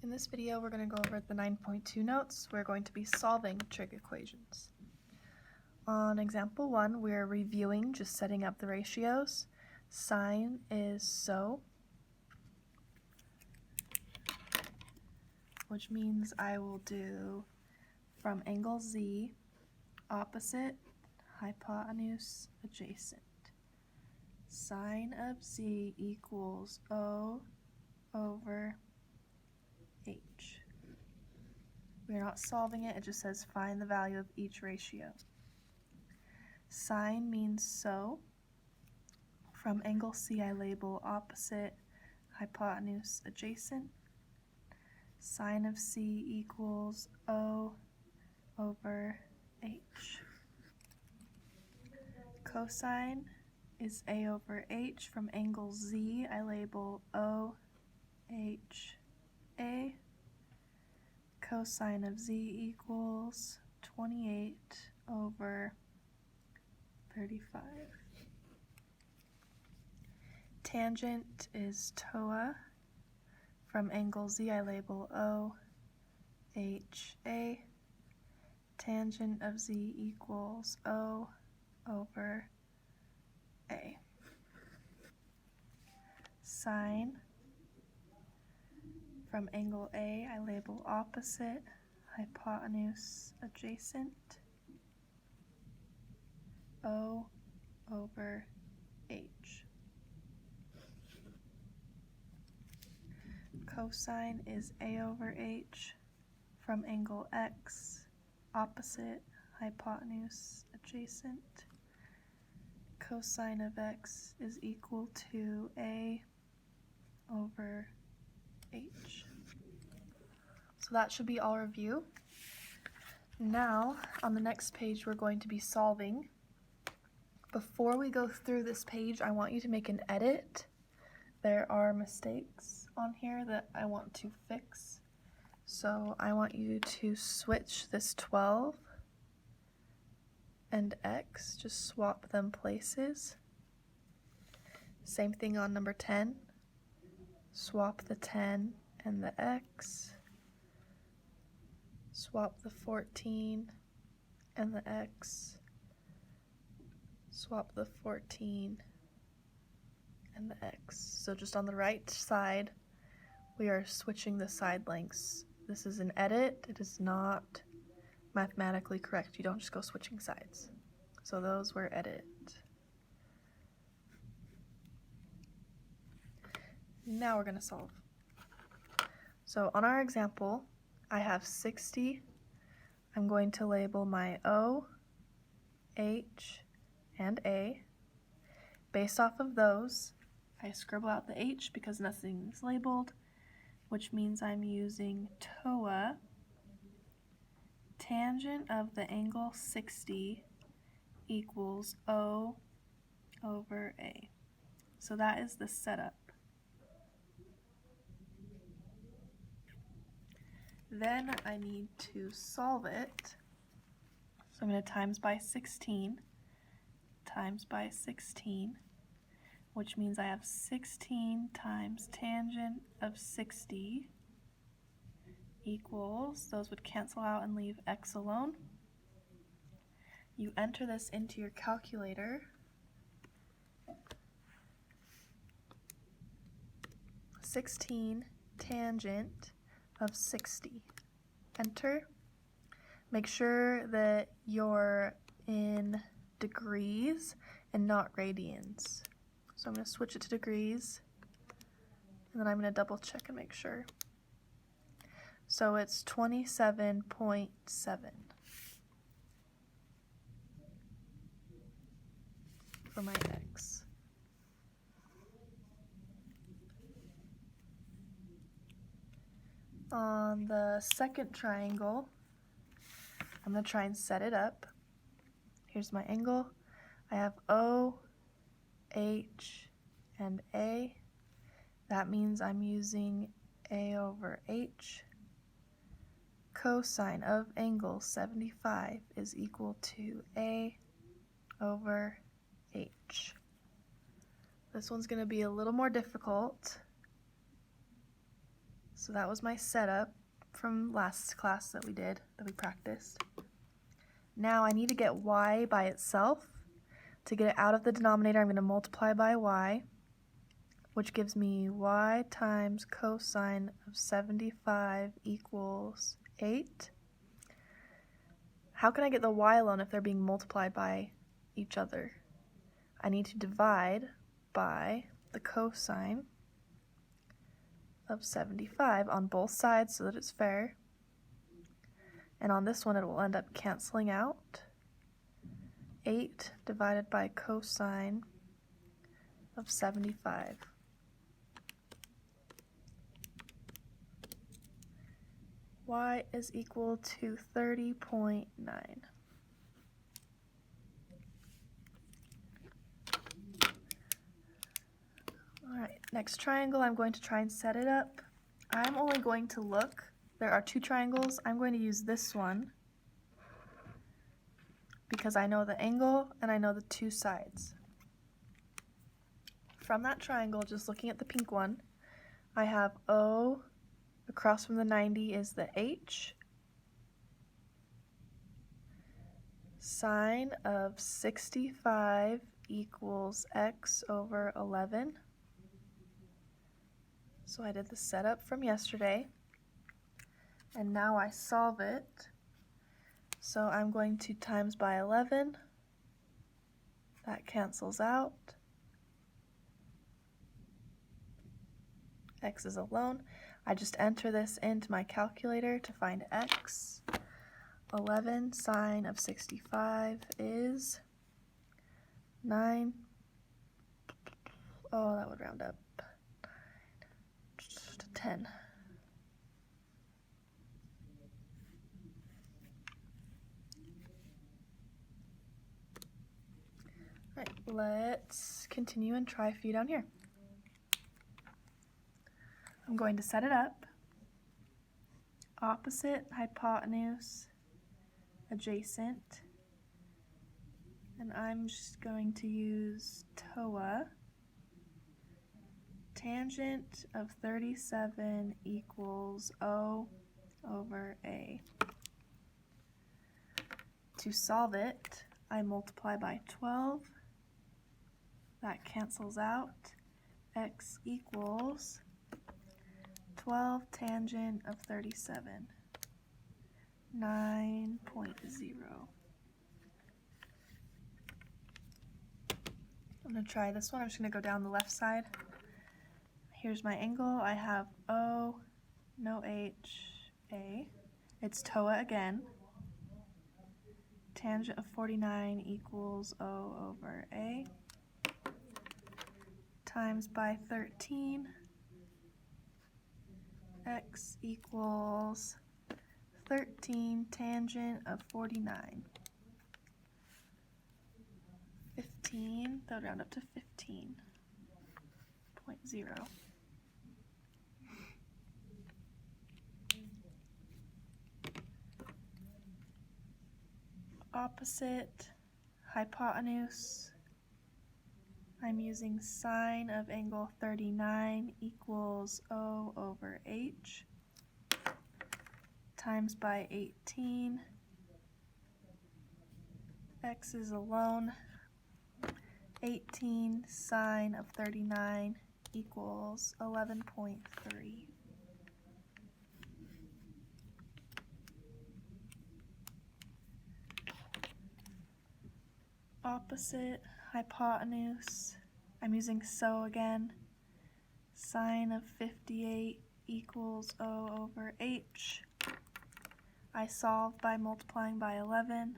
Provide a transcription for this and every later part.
In this video, we're going to go over the 9.2 notes. We're going to be solving trig equations. On example 1, we're reviewing, just setting up the ratios. Sine is so, which means I will do from angle Z, opposite, hypotenuse, adjacent. Sine of Z equals O over H. We're not solving it, it just says find the value of each ratio. Sine means so. From angle C, I label opposite, hypotenuse, adjacent. Sine of C equals O over H. Cosine is A over H. From angle Z, I label O, H, A. Cosine of Z equals 28 over 35. Tangent is TOA. From angle Z, I label O, H, A. Tangent of Z equals O over A. Sine. From angle A, I label opposite, hypotenuse, adjacent. O over H. Cosine is A over H. From angle X, opposite, hypotenuse, adjacent. Cosine of X is equal to A over H. So that should be all review. Now, on the next page, we're going to be solving. Before we go through this page, I want you to make an edit. There are mistakes on here that I want to fix. So I want you to switch this 12 and X, just swap them places. Same thing on number 10. Swap the 10 and the X. Swap the 14 and the X. Swap the 14 and the X. So just on the right side, we are switching the side lengths. This is an edit. It is not mathematically correct. You don't just go switching sides. So those were edit. Now we're going to solve. So on our example, I have 60. I'm going to label my O, H, and A. Based off of those, I scribble out the H because nothing's labeled, which means I'm using TOA. Tangent of the angle 60 equals O over A. So that is the setup. Then I need to solve it. So I'm going to times by 16, times by 16, which means I have 16 times tangent of 60 equals, those would cancel out and leave X alone. You enter this into your calculator. 16 tangent of 60. Enter. Make sure that you're in degrees and not radians. So I'm going to switch it to degrees, and then I'm going to double check and make sure. So it's 27.7. For my X. On the second triangle, I'm going to try and set it up. Here's my angle. I have O, H, and A. That means I'm using A over H. Cosine of angle 75 is equal to A over H. This one's going to be a little more difficult. So that was my setup from last class that we practiced. Now I need to get y by itself. To get it out of the denominator, I'm going to multiply by y, which gives me y times cosine of 75 equals 8. How can I get the y alone if they're being multiplied by each other? I need to divide by the cosine of 75 on both sides so that it's fair. And on this one it will end up canceling out. 8 divided by cosine of 75. Y is equal to 30.9. Alright, next triangle, I'm going to try and set it up. I'm only going to look. There are two triangles. I'm going to use this one because I know the angle and I know the two sides. From that triangle, just looking at the pink one, I have O, across from the 90 is the H, sine of 65 equals x over 11. So I did the setup from yesterday, and now I solve it. So I'm going to times by 11. That cancels out. X is alone. I just enter this into my calculator to find x. 11 sine of 65 is 9. Oh, that would round up to 10. Alright, let's continue and try a few down here. I'm going to set it up. Opposite, hypotenuse, adjacent. And I'm just going to use TOA. Tangent of 37 equals O over A. To solve it, I multiply by 12. That cancels out. X equals 12 tangent of 37, 9.0. I'm going to try this one. I'm just going to go down the left side. Here's my angle. I have O, no H, A. It's TOA again. Tangent of 49 equals O over A. Times by 13. X equals 13 tangent of 49. 15, that would round up to 15.0. Opposite, hypotenuse. I'm using sine of angle 39 equals O over H times by 18. X is alone. 18 sine of 39 equals 11.3. Opposite, hypotenuse. I'm using SO again. Sine of 58 equals O over H. I solve by multiplying by 11.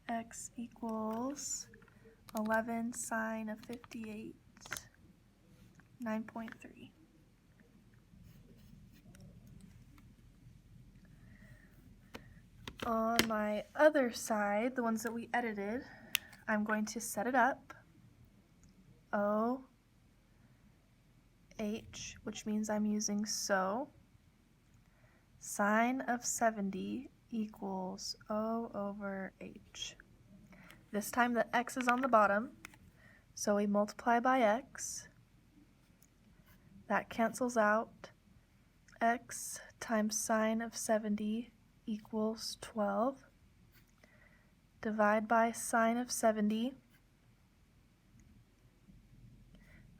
X equals 11 sine of 58, 9.3. On my other side, the ones that we edited, I'm going to set it up. O, H, which means I'm using SO. Sine of 70 equals O over H. This time the X is on the bottom, so we multiply by X. That cancels out. X times sine of 70 equals 12. Divide by sine of 70.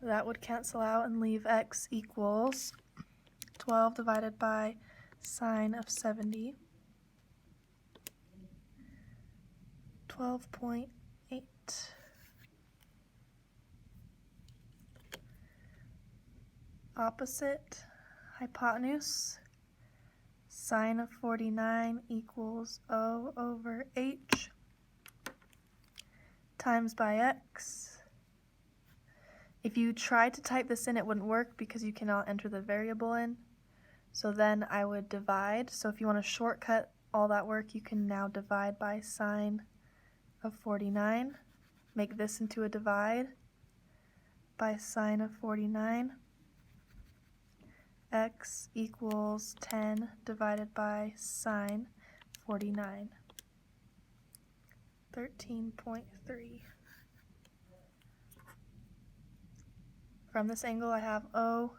That would cancel out and leave x equals 12 divided by sine of 70. 12.8. Opposite hypotenuse. Sine of 49 equals O over H times by x. If you tried to type this in, it wouldn't work because you cannot enter the variable in. So then I would divide. So if you want to shortcut all that work, you can now divide by sine of 49. Make this into a divide by sine of 49. X equals 10 divided by sine 49. 13.3. From this angle I have O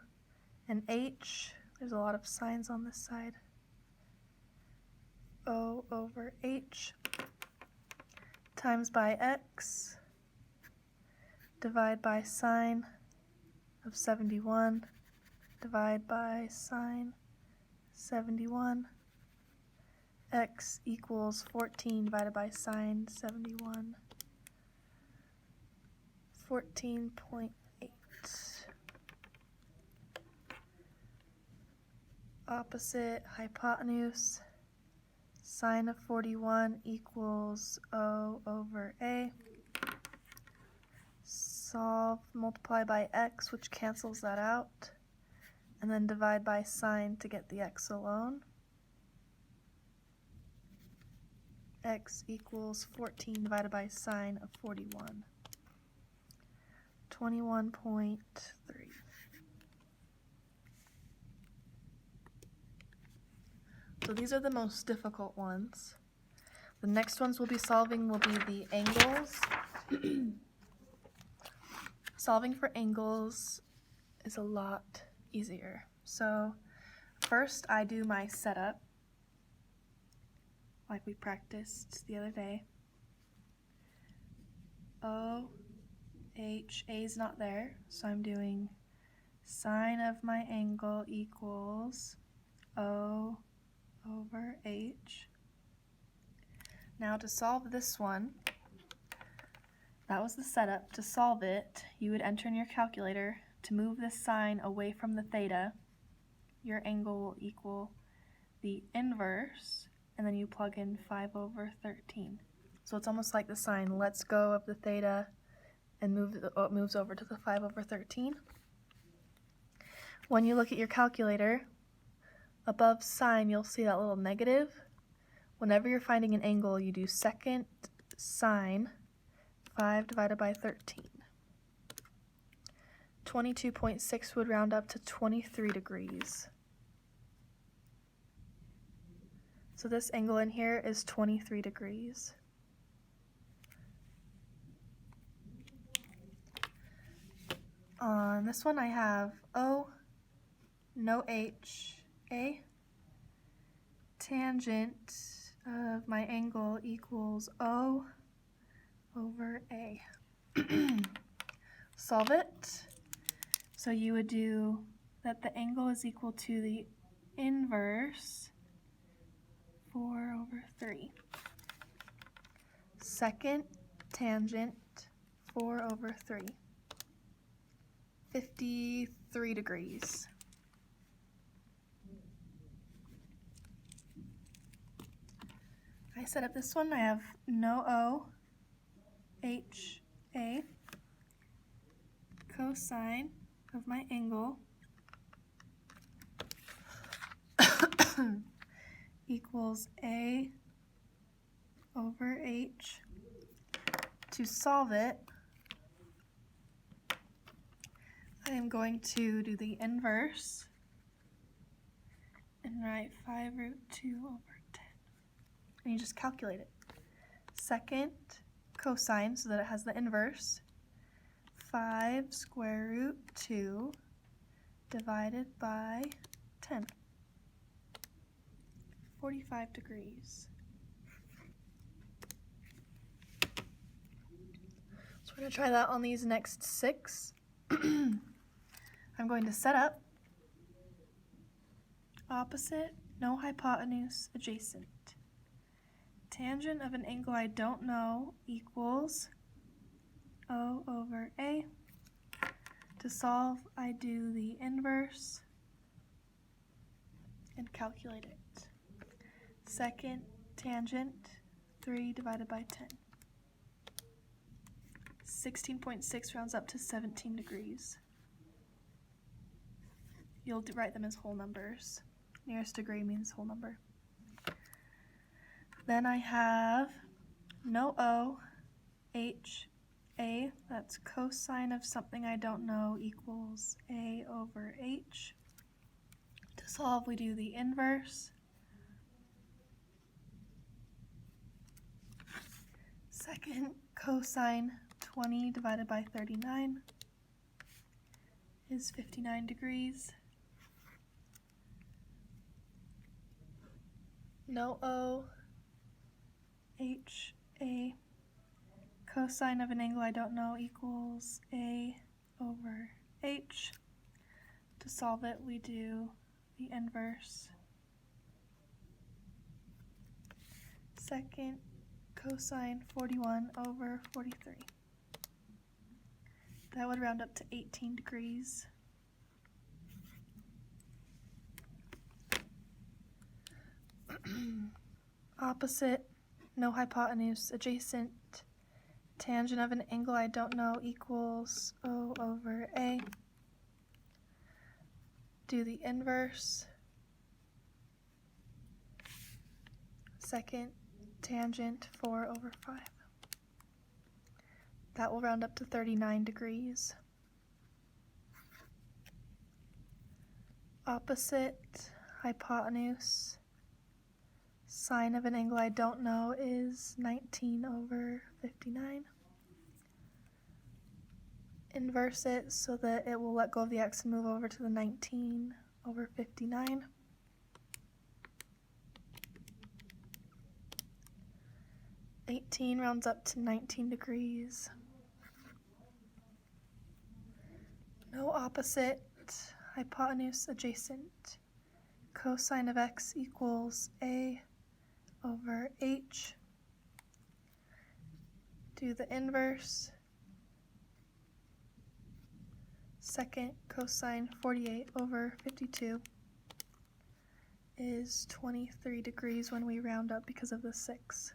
and H. There's a lot of signs on this side. O over H times by x, divide by sine of 71, divide by sine 71. X equals 14 divided by sine 71. 14.8. Opposite hypotenuse. Sine of 41 equals O over A. Solve, multiply by x, which cancels that out, and then divide by sine to get the x alone. X equals 14 divided by sine of 41. 21.3. So these are the most difficult ones. The next ones we'll be solving will be the angles. Solving for angles is a lot easier. So first I do my setup, like we practiced the other day. O, H, A is not there, so I'm doing sine of my angle equals O over H. Now to solve this one, that was the setup. To solve it, you would enter in your calculator to move this sine away from the theta. Your angle will equal the inverse, and then you plug in 5 over 13. So it's almost like the sine lets go of the theta and moves over to the 5 over 13. When you look at your calculator, above sine you'll see that little negative. Whenever you're finding an angle, you do second sine 5 divided by 13. 22.6 would round up to 23 degrees. So this angle in here is 23 degrees. On this one I have O, no H, A. Tangent of my angle equals O over A. Solve it. So you would do that the angle is equal to the inverse 4 over 3. Second tangent 4 over 3. 53 degrees. I set up this one. I have no O, H, A. Cosine of my angle equals A over H. To solve it, I am going to do the inverse and write 5 root 2 over 10. And you just calculate it. Second cosine, so that it has the inverse. 5 square root 2 divided by 10. 45 degrees. So we're going to try that on these next 6. I'm going to set up opposite, no hypotenuse, adjacent. Tangent of an angle I don't know equals O over A. To solve, I do the inverse and calculate it. Second tangent, 3 divided by 10. 16.6 rounds up to 17 degrees. You'll write them as whole numbers. Nearest degree means whole number. Then I have no O, H, A, that's cosine of something I don't know equals A over H. To solve, we do the inverse. Second, cosine 20 divided by 39 is 59 degrees. No O, H, A, cosine of an angle I don't know equals A over H. To solve it, we do the inverse. Second, cosine 41 over 43. That would round up to 18 degrees. Opposite, no hypotenuse, adjacent, tangent of an angle I don't know equals O over A. Do the inverse. Second, tangent 4 over 5. That will round up to 39 degrees. Opposite, hypotenuse, sine of an angle I don't know is 19 over 59. Inverse it so that it will let go of the x and move over to the 19 over 59. $18 rounds up to 19 degrees. No opposite, hypotenuse adjacent. Cosine of x equals A over H. Do the inverse. Second, cosine 48 over 52 is 23 degrees when we round up because of the 6.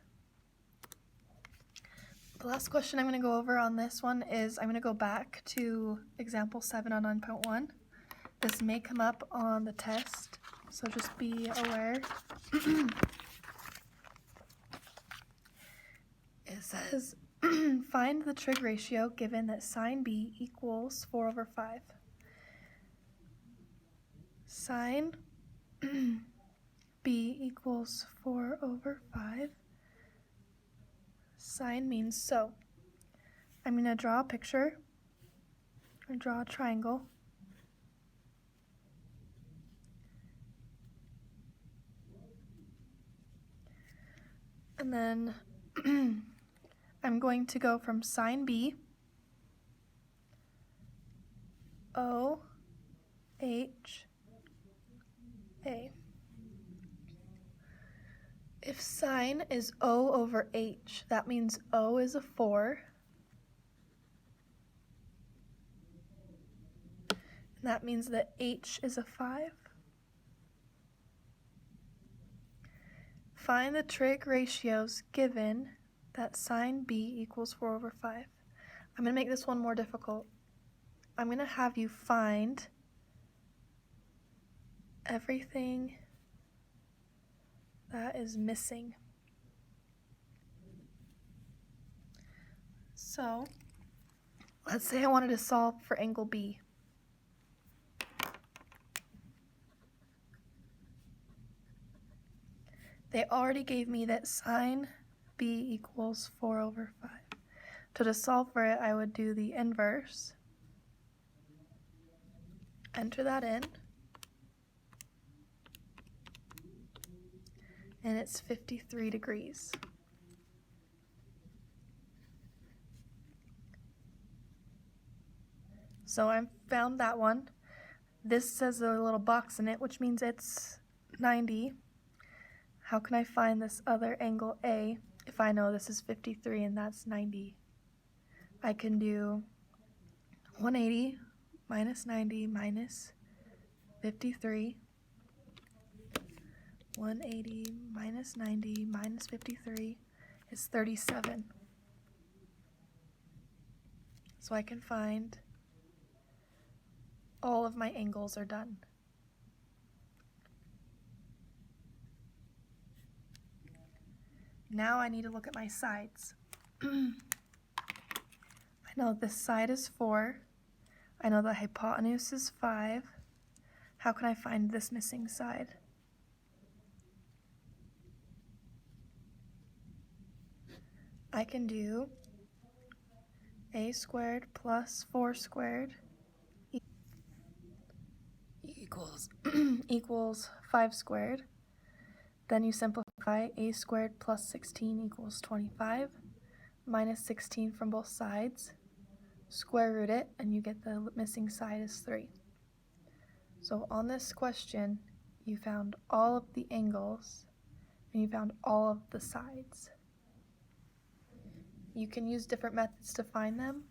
The last question I'm going to go over on this one is I'm going to go back to example 7 on 9.1. This may come up on the test, so just be aware. It says, find the trig ratio given that sine B equals 4 over 5. Sine B equals 4 over 5. Sine means so. I'm going to draw a picture. I'm going to draw a triangle. And then I'm going to go from sine B, O, H, A. If sine is O over H, that means O is a 4. And that means that H is a 5. Find the trig ratios given that sine B equals 4 over 5. I'm going to make this one more difficult. I'm going to have you find everything that is missing. So, let's say I wanted to solve for angle B. They already gave me that sine B equals 4 over 5. So to solve for it, I would do the inverse. enter that in, and it's 53 degrees. So I found that one. This says a little box in it, which means it's 90. How can I find this other angle A if I know this is 53 and that's 90? I can do 180 minus 90 minus 53. 180 minus 90 minus 53 is 37. So I can find all of my angles are done. Now I need to look at my sides. I know this side is 4. I know the hypotenuse is 5. How can I find this missing side? I can do a squared plus 4 squared equals equals 5 squared. Then you simplify. A squared plus 16 equals 25. Minus 16 from both sides. Square root it, and you get the missing side is 3. So on this question, you found all of the angles, and you found all of the sides. You can use different methods to find them,